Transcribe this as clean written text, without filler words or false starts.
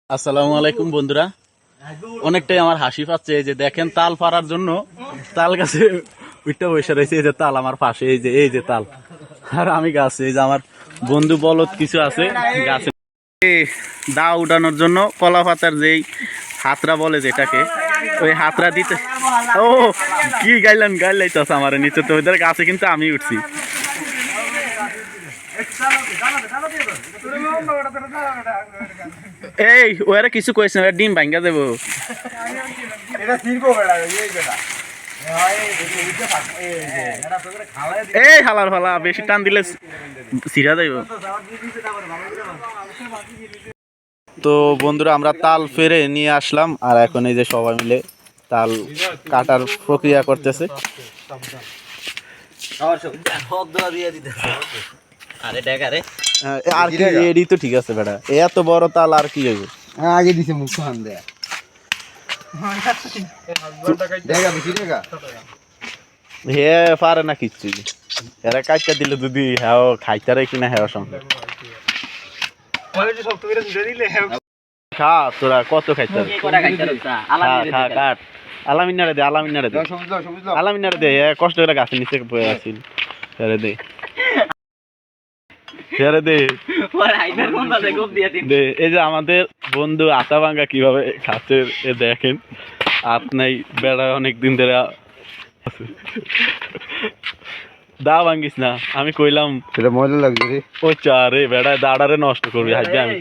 আসসালামু আলাইকুম বন্ধুরা, অনেকটাই আমার হাসি পাচ্ছে। এই যে দেখেন, তাল পাড়ার জন্য তাল গাছে উঠতে বসে রয়েছে। এই যে তাল আমার পাশে, এই যে তাল, আর আমি গাছে। এই যে আমার বন্ধু বলদ কিছু আছে গাছে। দা উঠানোর জন্য কলা পাতার যেই হাতরা বলে যেটাকে, ওই হাতরা দিতে। ও কি গাইলাইতেছে আমার নিচে, তো ওদের গাছে কিন্তু আমি উঠছি। এই ওরা কিছু কইছে না, ডিম ভাঙ্গা দেবো। এই হালার ফালা বেশি টান দিলে ছিড়া যাইব। তো বন্ধুরা, আমরা তাল ফেরে নিয়ে আসলাম, আর এখন এই যে সবাই মিলে তাল কাটার প্রক্রিয়া করতেছে। আর কি এডি তো ঠিক আছে বেটা, এত বড় তাল আর কি হইব। আগে দিছে মুখ খান দেয়া হে পারে না কিচ্ছু, এরা কাটটা দিলে যদি হ্যাঁ খাইতারে কিনা হ্যাঁ সঙ্গে খা, তোরা কত খাইতার খা কাট। আলামিনারে দে, আলামিনারে দে, কষ্ট করে গাছের নিচে বয়ে আসিল। ছেড়ে দে, ছেড়ে দে। এই যে আমাদের বন্ধু আতা ভাঙ্গা কিভাবে খাচ্ছে দেখেন। আপনাই বেড়া অনেকদিন ধরে দা ভাঙ্গিস না, আমি কইলাম সেটা মজা লাগছে রে। ওই চা রে বেড়া দাঁড়ারে নষ্ট করবি, হাজবে আমি।